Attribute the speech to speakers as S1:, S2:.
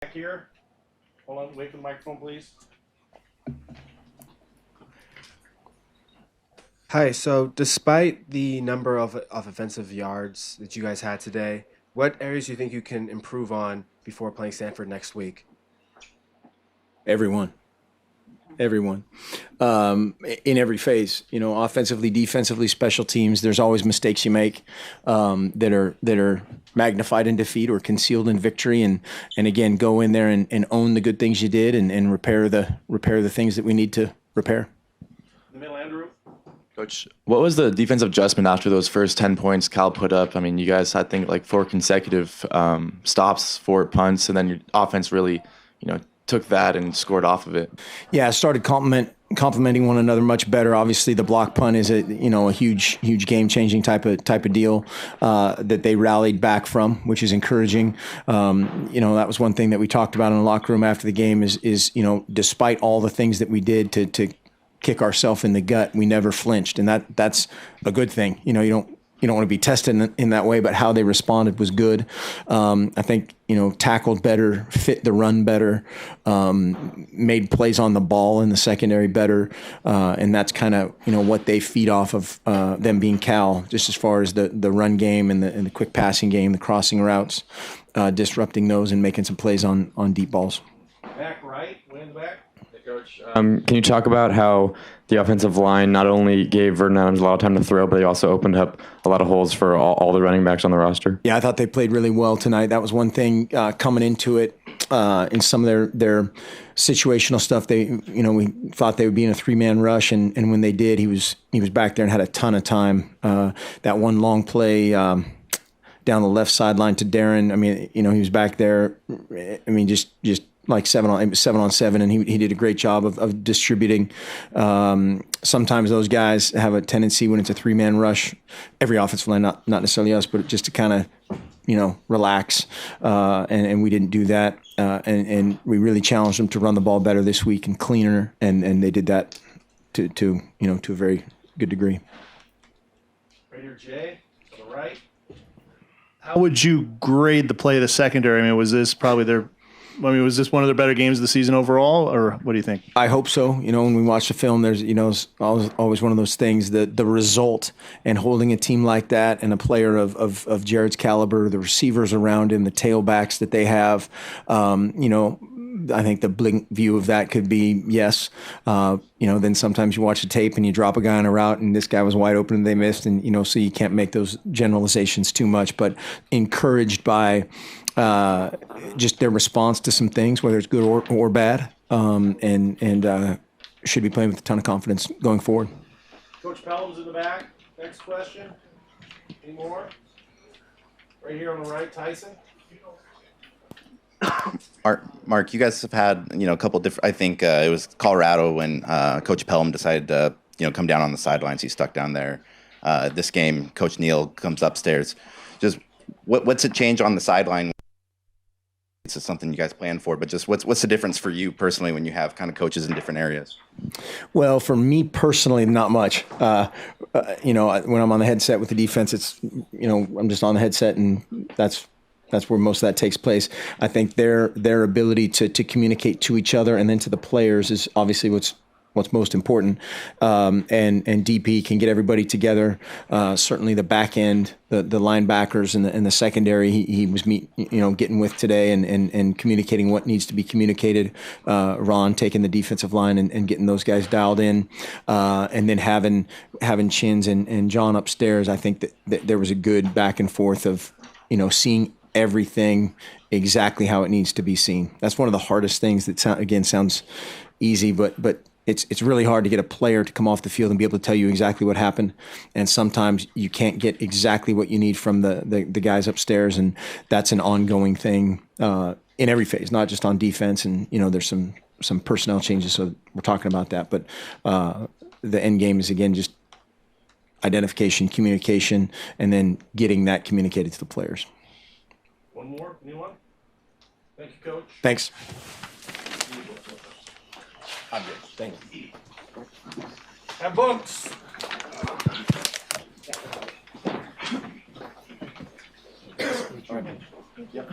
S1: Back here. Hold on, wait for the microphone, please.
S2: Hi, so despite the number of offensive yards that you guys had today, what areas do you think you can improve on before playing Stanford next week?
S3: Everyone. In every phase, offensively, defensively, special teams. There's always mistakes you make that are magnified in defeat or concealed in victory, and again, go in there and own the good things you did and repair the things that we need to repair.
S1: The middle, Andrew.
S4: Coach, what was the defensive adjustment after those first 10 points Cal put up? I mean, you guys had, I think, like 4 consecutive stops, 4 punts, and then your offense really, took that and scored off of it.
S3: Yeah, started complementing one another much better. Obviously, the block punt is a huge game changing type of deal that they rallied back from, which is encouraging. That was one thing that we talked about in the locker room after the game is despite all the things that we did to kick ourselves in the gut, we never flinched, and that's a good thing. You don't want to be tested in that way, but how they responded was good. I think, tackled better, fit the run better, made plays on the ball in the secondary better. And that's kind of, what they feed off of them being Cal, just as far as the run game and the quick passing game, the crossing routes, disrupting those and making some plays on deep balls.
S1: Back right, way in the back.
S5: Hey, Coach, can you talk about how the offensive line not only gave Vernon Adams a lot of time to throw, but they also opened up a lot of holes for all the running backs on the roster?
S3: Yeah, I thought they played really well tonight. That was one thing coming into it in some of their situational stuff. We thought they would be in a 3-man rush, and when they did, he was back there and had a ton of time. That one long play down the left sideline to Darren. I mean, he was back there. I mean, just like 7 on 7, and he did a great job of distributing. Sometimes those guys have a tendency when it's a 3-man rush, every offensive line, not necessarily us, but just to kind of relax, and we didn't do that, and we really challenged them to run the ball better this week and cleaner, and they did that to a very good degree.
S1: Right here, Jay, to the right.
S6: How would you grade the play of the secondary? I mean, was this one of their better games of the season overall, or what do you think?
S3: I hope so. When we watch the film, there's, it's always one of those things that the result and holding a team like that and a player of Jared's caliber, the receivers around him, the tailbacks that they have, I think the blink view of that could be yes. Then sometimes you watch the tape and you drop a guy on a route and this guy was wide open and they missed, and so you can't make those generalizations too much, but encouraged by just their response to some things, whether it's good or bad, and should be playing with a ton of confidence going forward.
S1: Coach Pelham's in the back. Next question. Any more? Right here on the right, Tyson.
S7: Mark, you guys have had a couple different. I think it was Colorado when Coach Pelham decided to come down on the sidelines. He stuck down there. This game, Coach Neal comes upstairs. Just what's it change on the sideline? It's something you guys plan for, but just what's the difference for you personally when you have kind of coaches in different areas?
S3: Well, for me personally, not much. When I'm on the headset with the defense, it's I'm just on the headset, and that's where most of that takes place. I think their ability to communicate to each other and then to the players is obviously what's most important. And DP can get everybody together. Certainly the back end, the linebackers and the secondary, he was getting with today and communicating what needs to be communicated. Ron taking the defensive line and getting those guys dialed in, and then having Chins and John upstairs. I think that there was a good back and forth of seeing everything exactly how it needs to be seen. That's one of the hardest things that sounds easy, but it's really hard to get a player to come off the field and be able to tell you exactly what happened. And sometimes you can't get exactly what you need from the guys upstairs, and that's an ongoing thing in every phase, not just on defense. And there's some personnel changes, so we're talking about that. But the end game is again just identification, communication, and then getting that communicated to the players.
S1: One more? Anyone? Thank you, Coach.
S3: Thanks.
S2: I'm good. Thank you.
S1: Have books.
S2: All right. Yep.